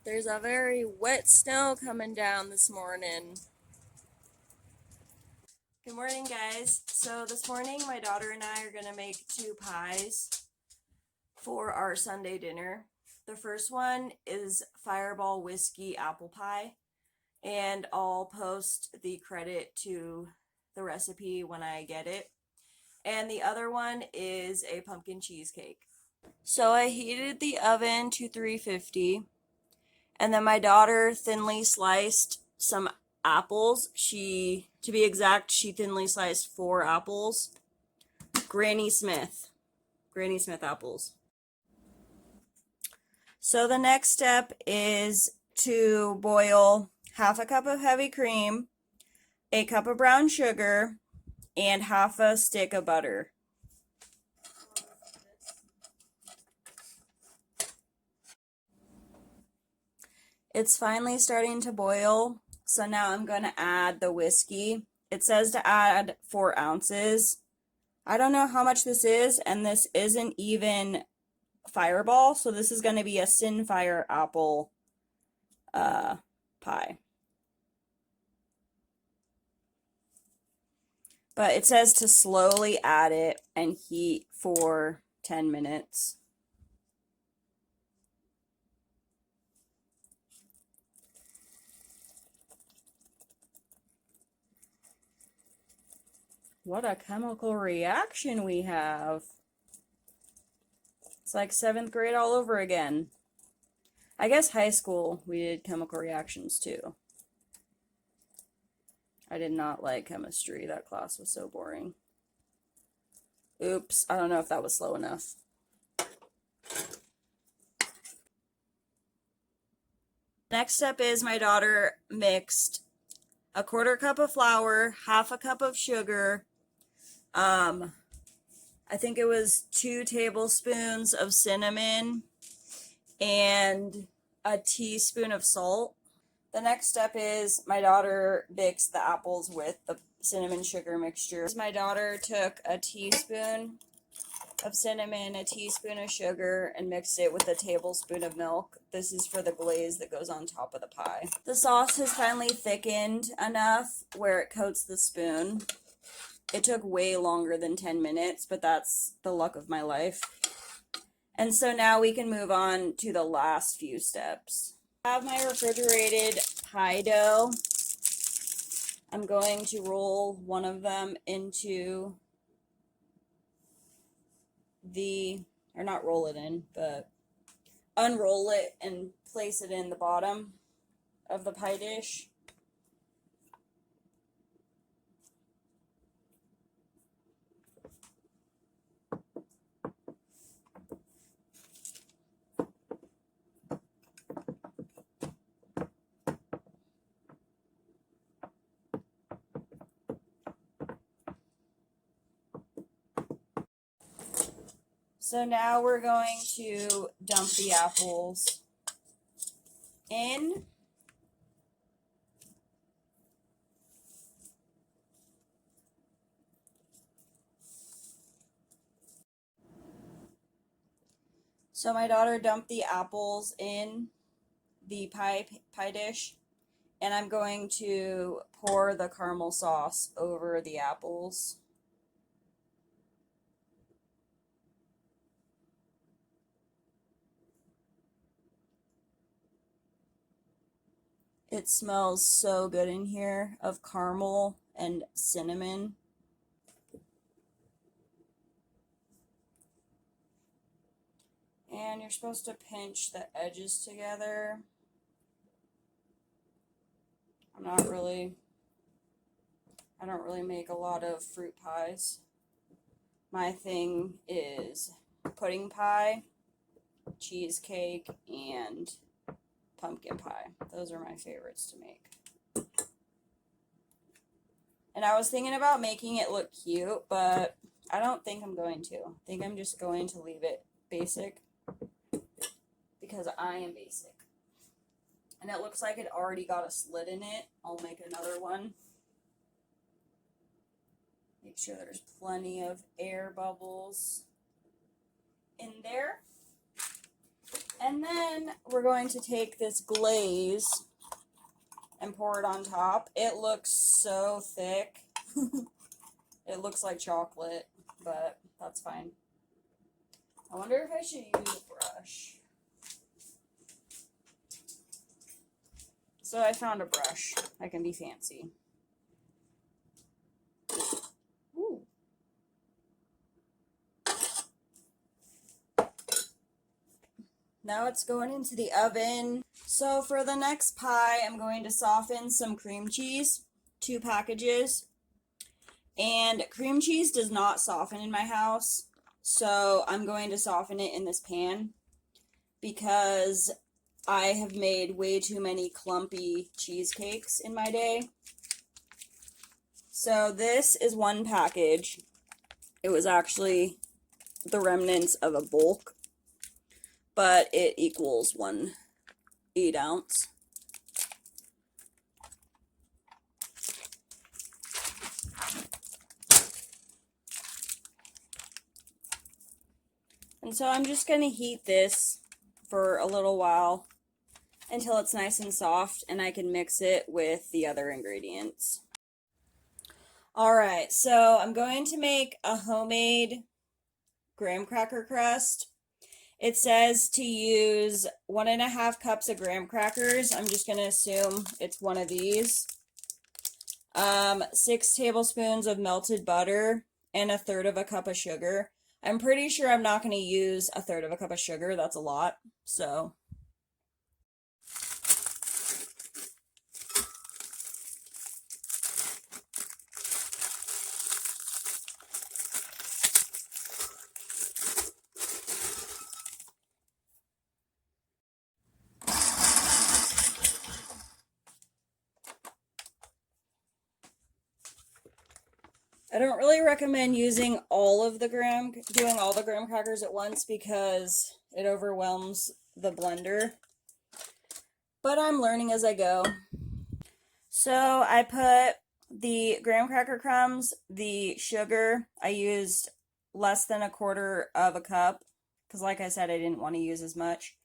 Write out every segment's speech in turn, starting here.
There's a very wet snow coming down this morning. Good morning, guys. So this morning my daughter and I are gonna make 2 pies for our Sunday dinner. The first one is Fireball Whiskey Apple Pie, and I'll post the credit to the recipe when I get it. And the other one is a pumpkin cheesecake. So I heated the oven to 350. And then my daughter thinly sliced some apples. To be exact, she thinly sliced 4 apples. Granny Smith. Granny Smith apples. So the next step is to boil half a cup of heavy cream, a cup of brown sugar, and half a stick of butter. It's finally starting to boil, so now I'm going to add the whiskey. It says to add 4 ounces. I don't know how much this is, and this isn't even Fireball, so this is going to be a Sinfire apple pie. But it says to slowly add it and heat for 10 minutes. What a chemical reaction we have. It's like 7th grade all over again. I guess high school we did chemical reactions too. I did not like chemistry. That class was so boring. Oops, I don't know if that was slow enough. Next step is my daughter mixed a 1/4 cup of flour, half a cup of sugar, I think it was 2 tablespoons of cinnamon, and a teaspoon of salt. The next step is my daughter mixed the apples with the cinnamon sugar mixture. My daughter took a teaspoon of cinnamon, a teaspoon of sugar, and mixed it with a tablespoon of milk. This is for the glaze that goes on top of the pie. The sauce has finally thickened enough where it coats the spoon. It took way longer than 10 minutes, but that's the luck of my life. And so now we can move on to the last few steps. I have my refrigerated pie dough. I'm going to roll one of them into or not roll it in, but unroll it and place it in the bottom of the pie dish. So now we're going to dump the apples in. So my daughter dumped the apples in the pie dish, and I'm going to pour the caramel sauce over the apples. It smells so good in here of caramel and cinnamon. And you're supposed to pinch the edges together. I don't really make a lot of fruit pies. My thing is pudding pie, cheesecake, and pumpkin pie. Those are my favorites to make. And I was thinking about making it look cute, but I don't think I'm going to. I think I'm just going to leave it basic because I am basic. And it looks like it already got a slit in it. I'll make another one. Make sure there's plenty of air bubbles in there. And then we're going to take this glaze and pour it on top. It looks so thick. It looks like chocolate, but that's fine. I wonder if I should use a brush. So I found a brush. I can be fancy. Ooh. Now it's going into the oven. So for the next pie, I'm going to soften some cream cheese, 2 packages. And cream cheese does not soften in my house, so I'm going to soften it in this pan because I have made way too many clumpy cheesecakes in my day. So this is 1 package. It was actually the remnants of a bulk, but it equals 1 8-ounce. And so I'm just going to heat this for a little while until it's nice and soft and I can mix it with the other ingredients. Alright, so I'm going to make a homemade graham cracker crust. It says to use 1.5 cups of graham crackers. I'm just going to assume it's one of these. 6 tablespoons of melted butter and 1/3 cup of sugar. I'm pretty sure I'm not going to use 1/3 cup of sugar. That's a lot. So I don't really recommend using doing all the graham crackers at once because it overwhelms the blender. But I'm learning as I go. So I put the graham cracker crumbs, the sugar. I used less than 1/4 cup because, like I said, I didn't want to use as much.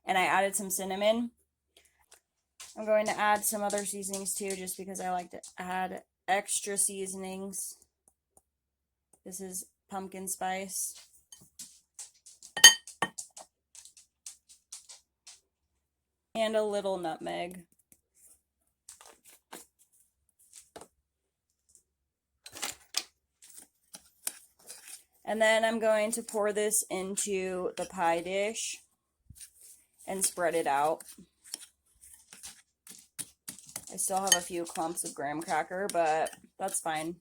And I added some cinnamon. I'm going to add some other seasonings too, just because I like to add extra seasonings. This is pumpkin spice. And a little nutmeg. And then I'm going to pour this into the pie dish and spread it out. I still have a few clumps of graham cracker, but that's fine.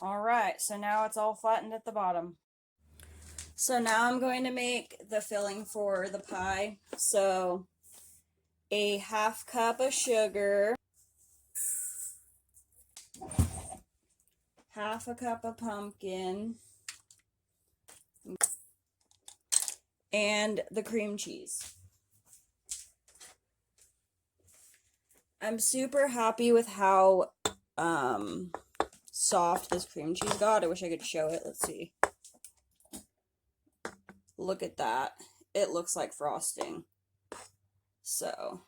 Alright, so now it's all flattened at the bottom. So now I'm going to make the filling for the pie. So 1/2 cup of sugar, 1/2 cup of pumpkin, and the cream cheese. I'm super happy with how soft this cream cheese got. I wish I could show it. Let's see. Look at that. It looks like frosting. So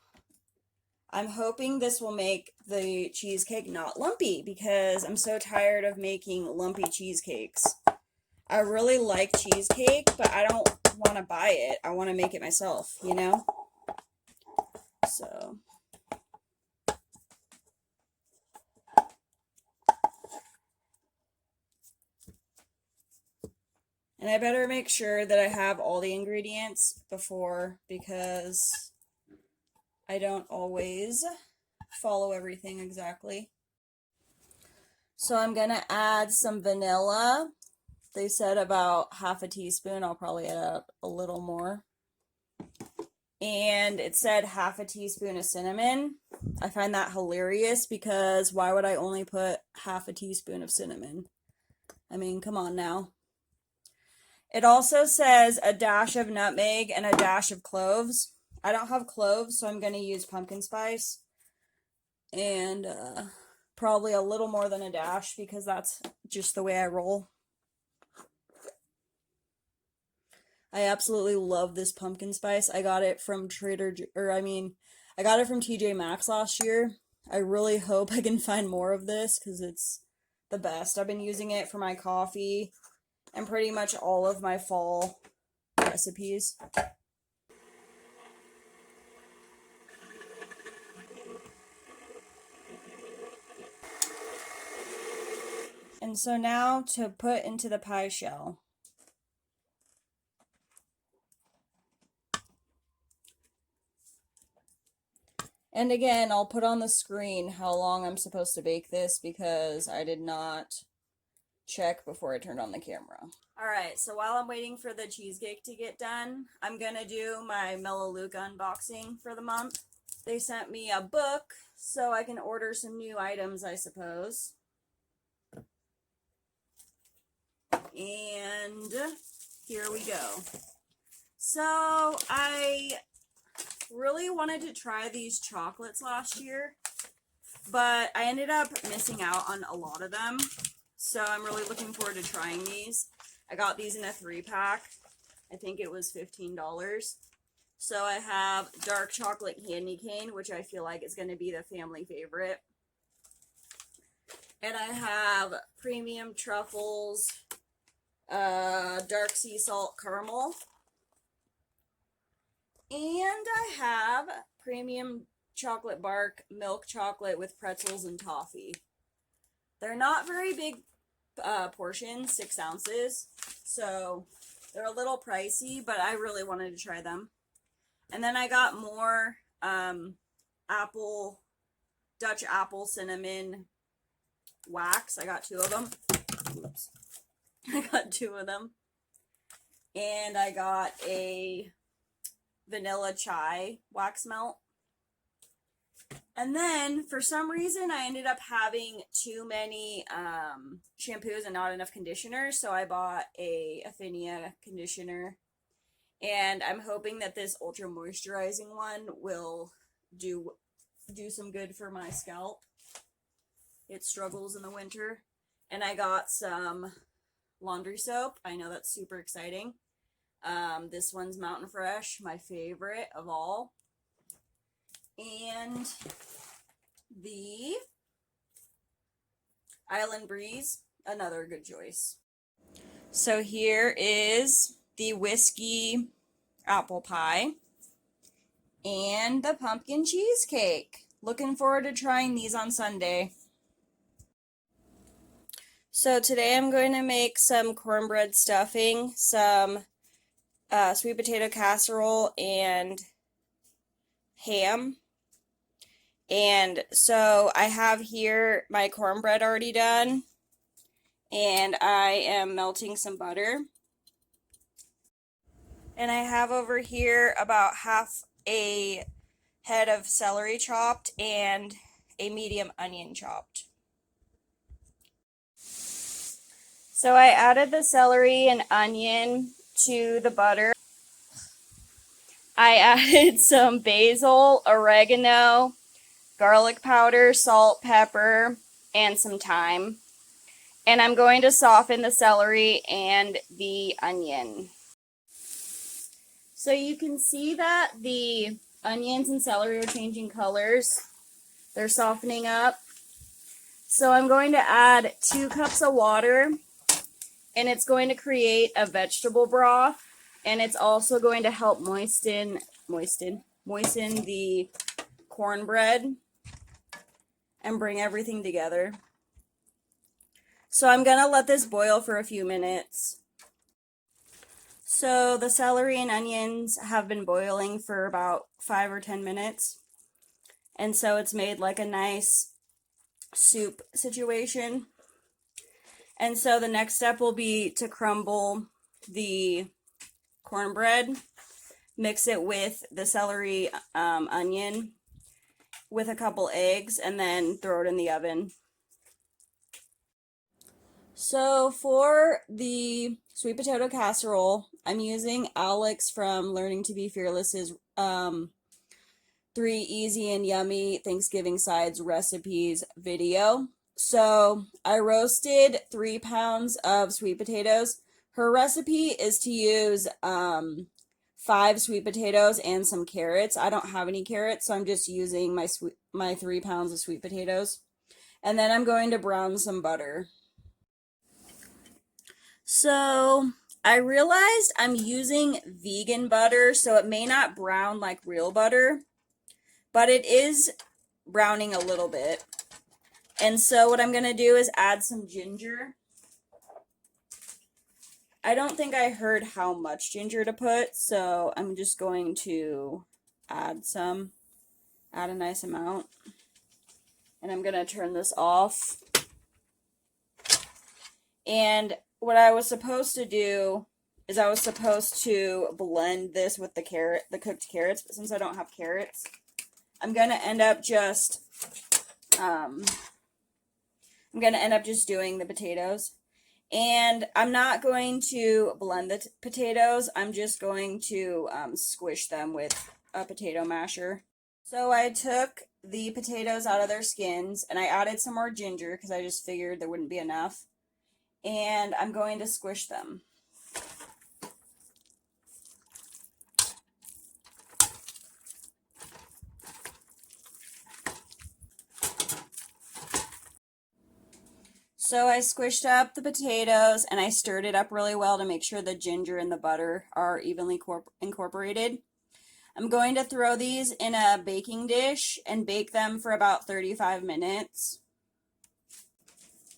I'm hoping this will make the cheesecake not lumpy because I'm so tired of making lumpy cheesecakes. I really like cheesecake, but I don't want to buy it. I want to make it myself, you know? So and I better make sure that I have all the ingredients before because I don't always follow everything exactly. So I'm going to add some vanilla. They said about 1/2 teaspoon. I'll probably add a little more. And it said 1/2 teaspoon of cinnamon. I find that hilarious because why would I only put 1/2 teaspoon of cinnamon? I mean, come on now. It also says a dash of nutmeg and a dash of cloves. I don't have cloves, so I'm going to use pumpkin spice. And probably a little more than a dash because that's just the way I roll. I absolutely love this pumpkin spice. I got it from I got it from TJ Maxx last year. I really hope I can find more of this because it's the best. I've been using it for my coffee and pretty much all of my fall recipes. And so now to put into the pie shell. And again, I'll put on the screen how long I'm supposed to bake this because I did not check before I turned on the camera. Alright, so while I'm waiting for the cheesecake to get done, I'm gonna do my Melaleuca unboxing for the month. They sent me a book so I can order some new items, I suppose. And here we go. So I really wanted to try these chocolates last year, but I ended up missing out on a lot of them. So I'm really looking forward to trying these. I got these in a 3-pack. I think it was $15. So I have dark chocolate candy cane, which I feel like is going to be the family favorite. And I have premium truffles, dark sea salt caramel. And I have premium chocolate bark milk chocolate with pretzels and toffee. They're not very big portions, 6 ounces, so they're a little pricey, but I really wanted to try them. And then I got more Dutch apple cinnamon wax. I got 2 of them. Oops. I got 2 of them. And I got a vanilla chai wax melt. And then, for some reason, I ended up having too many shampoos and not enough conditioner, so I bought a Affinia conditioner. And I'm hoping that this ultra moisturizing one will do some good for my scalp. It struggles in the winter. And I got some laundry soap. I know that's super exciting. This one's Mountain Fresh, my favorite of all. And the Island Breeze, another good choice. So here is the whiskey apple pie and the pumpkin cheesecake. Looking forward to trying these on Sunday. So today I'm going to make some cornbread stuffing, some sweet potato casserole, and ham. And so I have here my cornbread already done, and I am melting some butter. And I have over here about half a head of celery chopped and a medium onion chopped. So I added the celery and onion to the butter. I added some basil, oregano, garlic powder, salt, pepper, and some thyme. And I'm going to soften the celery and the onion. So you can see that the onions and celery are changing colors. They're softening up. So I'm going to add 2 cups of water, and it's going to create a vegetable broth, and it's also going to help moisten the cornbread and bring everything together. So I'm going to let this boil for a few minutes. So the celery and onions have been boiling for about 5 or 10 minutes. And so it's made like a nice soup situation. And so the next step will be to crumble the cornbread, mix it with the celery, onion, with a couple eggs, and then throw it in the oven. So for the sweet potato casserole, I'm using Alex from Learning to Be Fearless's 3 easy and yummy Thanksgiving sides recipes video. So I roasted 3 pounds of sweet potatoes. Her recipe is to use 5 sweet potatoes and some carrots. I don't have any carrots, so I'm just using my 3 pounds of sweet potatoes. And then I'm going to brown some butter. So I realized I'm using vegan butter, so it may not brown like real butter, but it is browning a little bit. And so what I'm going to do is add some ginger. I don't think I heard how much ginger to put, so I'm just going to add a nice amount. And I'm going to turn this off. And what I was supposed to do is I was supposed to blend this with the cooked carrots, but since I don't have carrots, I'm going to end up just doing the potatoes. And I'm not going to blend the potatoes. I'm just going to squish them with a potato masher. So I took the potatoes out of their skins and I added some more ginger because I just figured there wouldn't be enough. And I'm going to squish them. So I squished up the potatoes and I stirred it up really well to make sure the ginger and the butter are evenly incorporated. I'm going to throw these in a baking dish and bake them for about 35 minutes.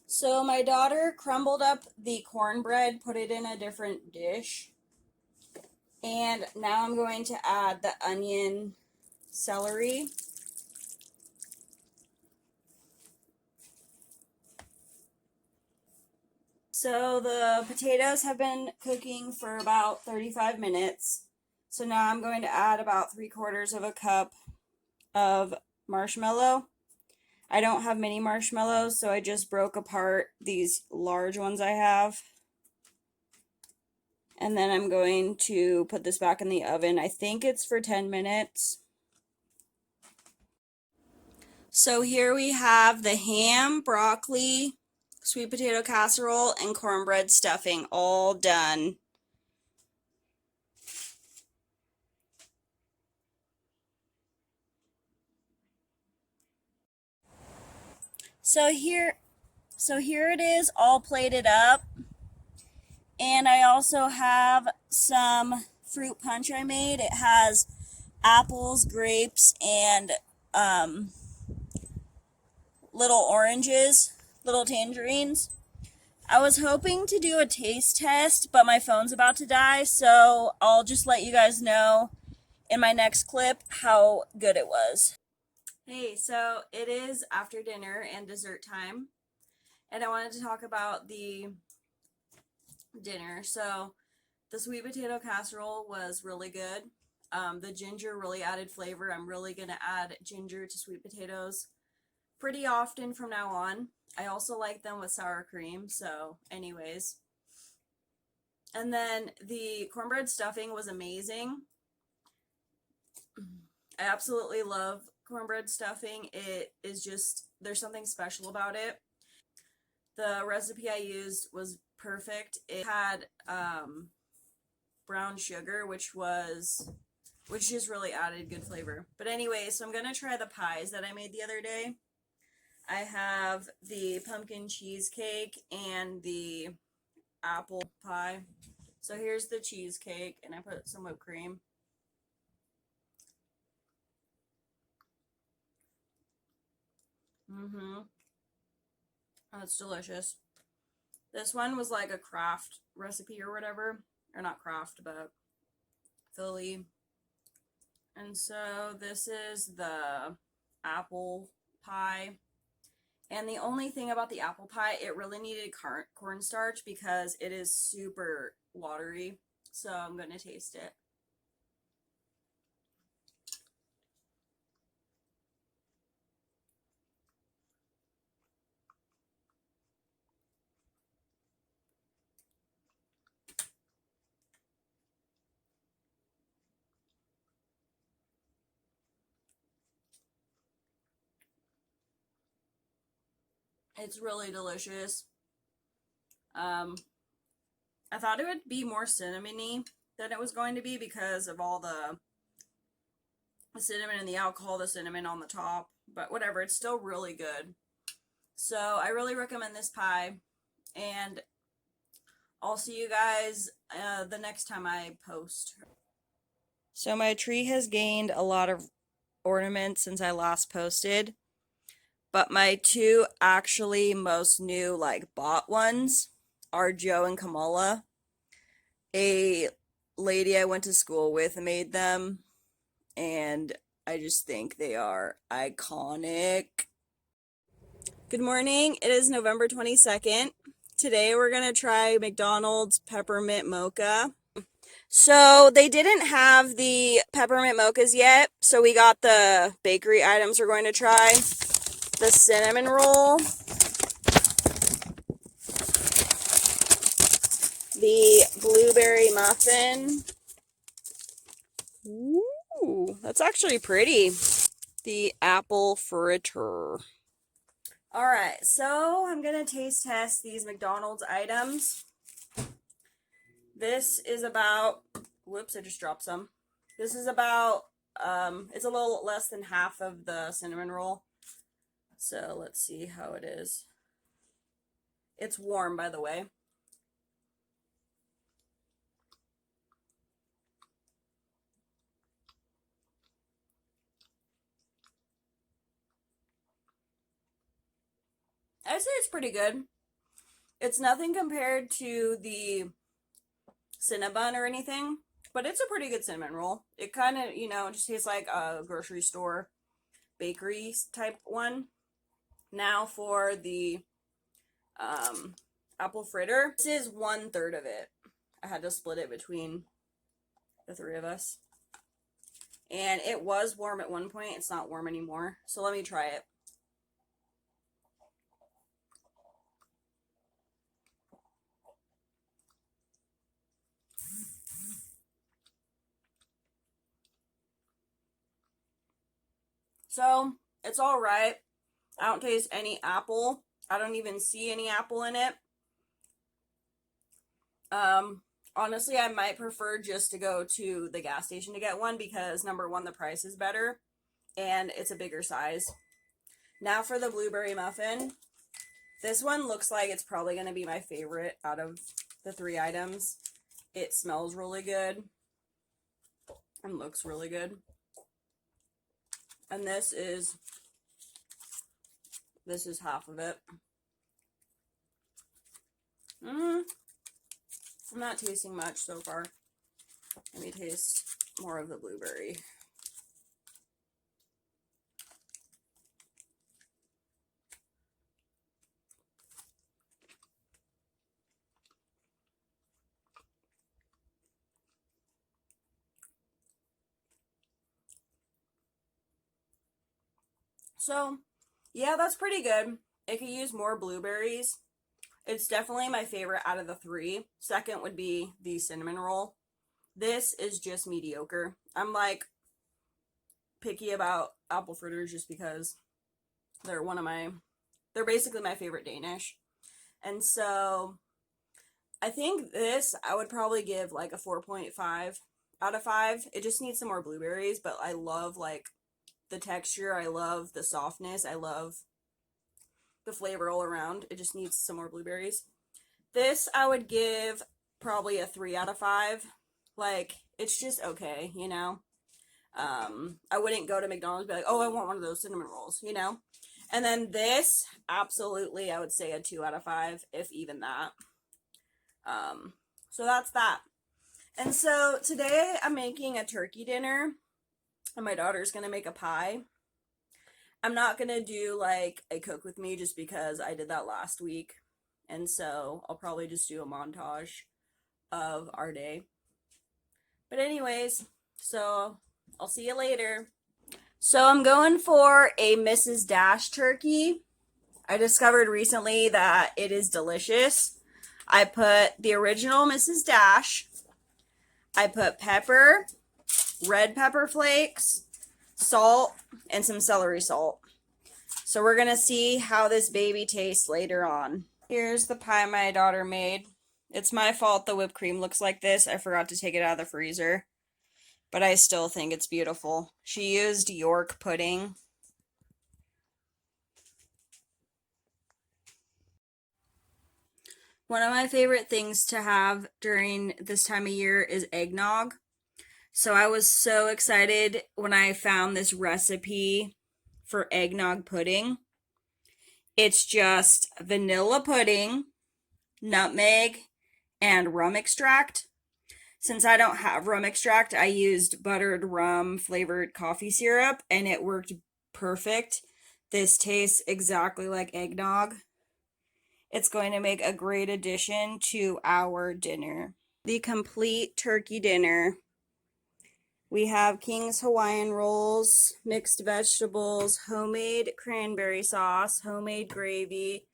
So my daughter crumbled up the cornbread, put it in a different dish. And now I'm going to add the onion, celery. So the potatoes have been cooking for about 35 minutes. So now I'm going to add about 3/4 of a cup of marshmallow. I don't have mini marshmallows, so I just broke apart these large ones I have. And then I'm going to put this back in the oven. I think it's for 10 minutes. So here we have the ham, broccoli, sweet potato casserole, and cornbread stuffing all done. So here it is all plated up. And I also have some fruit punch I made. It has apples, grapes, and little oranges, little tangerines. I was hoping to do a taste test, but my phone's about to die, so I'll just let you guys know in my next clip how good it was. Hey, so it is after dinner and dessert time, and I wanted to talk about the dinner. So the sweet potato casserole was really good. The ginger really added flavor. I'm really going to add ginger to sweet potatoes pretty often from now on. I also like them with sour cream, so anyways. And then the cornbread stuffing was amazing. I absolutely love cornbread stuffing. It is just, there's something special about it. The recipe I used was perfect. It had brown sugar, which just really added good flavor. But anyway, so I'm gonna try the pies that I made the other day. I have the pumpkin cheesecake and the apple pie. So here's the cheesecake, and I put some whipped cream. That's delicious. This one was like a craft recipe or whatever. Or not craft, but Philly. And so this is the apple pie. And the only thing about the apple pie, it really needed cornstarch because it is super watery. So I'm going to taste it. It's really delicious. I thought it would be more cinnamony than it was going to be because of all the cinnamon and the alcohol, the cinnamon on the top. But whatever, it's still really good. So I really recommend this pie. And I'll see you guys the next time I post. So my tree has gained a lot of ornaments since I last posted. But my two actually most new, like, bought ones are Joe and Kamala. A lady I went to school with made them, and I just think they are iconic. Good morning. It is November 22nd. Today we're going to try McDonald's peppermint mocha. So they didn't have the peppermint mochas yet, so we got the bakery items we're going to try. The cinnamon roll, the blueberry muffin. Ooh, that's actually pretty. The apple fritter. Alright, so I'm going to taste test these McDonald's items. This is about, whoops, I just dropped some. This is about, it's a little less than half of the cinnamon roll. So let's see how it is. It's warm, by the way. I'd say it's pretty good. It's nothing compared to the Cinnabon or anything, but it's a pretty good cinnamon roll. It kind of, just tastes like a grocery store bakery type one. Now for the apple fritter. This is 1/3 of it. I had to split it between the three of us. And it was warm at one point. It's not warm anymore. So let me try it. So, it's alright. I don't taste any apple. I don't even see any apple in it. Honestly, I might prefer just to go to the gas station to get one because, number one, the price is better and it's a bigger size. Now for the blueberry muffin. This one looks like it's probably going to be my favorite out of the three items. It smells really good and looks really good. And this is half of it. I'm not tasting much so far. Let me taste more of the blueberry. So, yeah, that's pretty good. It could use more blueberries. It's definitely my favorite out of the three. Second would be the cinnamon roll. This is just mediocre. I'm like picky about apple fritters just because they're they're basically my favorite Danish. And so I think this I would probably give like a 4.5 out of 5. It just needs some more blueberries, but I love like the texture. I love the softness. I love the flavor all around. It just needs some more blueberries. This I would give probably a 3 out of 5. Like, it's just okay, I wouldn't go to McDonald's and be like, oh, I want one of those cinnamon rolls, And then this, absolutely, I would say a 2 out of 5, if even that. So that's that. And so today I'm making a turkey dinner, and my daughter's gonna make a pie. I'm not gonna do like a cook with me just because I did that last week. And so I'll probably just do a montage of our day. But anyways, so I'll see you later. So I'm going for a Mrs. Dash turkey. I discovered recently that it is delicious. I put the original Mrs. Dash. I put pepper, red pepper flakes, salt, and some celery salt. So we're gonna see how this baby tastes later on. Here's the pie my daughter made. It's my fault the whipped cream looks like this. I forgot to take it out of the freezer, but I still think it's beautiful. She used York pudding. One of my favorite things to have during this time of year is eggnog. So I was so excited when I found this recipe for eggnog pudding. It's just vanilla pudding, nutmeg, and rum extract. Since I don't have rum extract, I used buttered rum flavored coffee syrup and it worked perfect. This tastes exactly like eggnog. It's going to make a great addition to our dinner. The complete turkey dinner. We have King's Hawaiian rolls, mixed vegetables, homemade cranberry sauce, homemade gravy,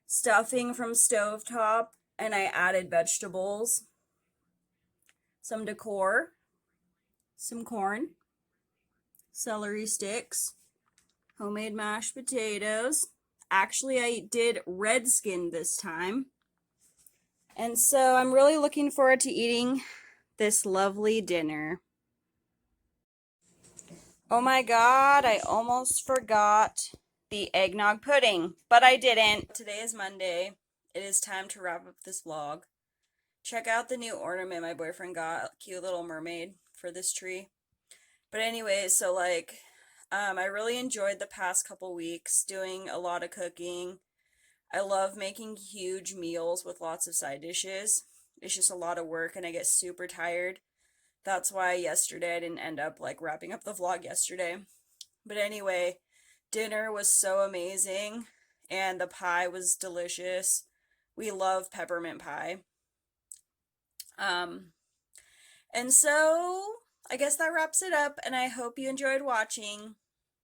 stuffing from stovetop, and I added vegetables, some decor, some corn, celery sticks, homemade mashed potatoes. Actually, I did red skin this time. And so I'm really looking forward to eating this lovely dinner. Oh my God, I almost forgot the eggnog pudding, but I didn't. Today is Monday. It is time to wrap up this vlog. Check out the new ornament my boyfriend got, cute little mermaid for this tree. But anyways, so I really enjoyed the past couple weeks doing a lot of cooking. I love making huge meals with lots of side dishes. It's just a lot of work and I get super tired. That's why yesterday I didn't end up wrapping up the vlog yesterday. But anyway, dinner was so amazing and the pie was delicious. We love peppermint pie. And so I guess that wraps it up and I hope you enjoyed watching.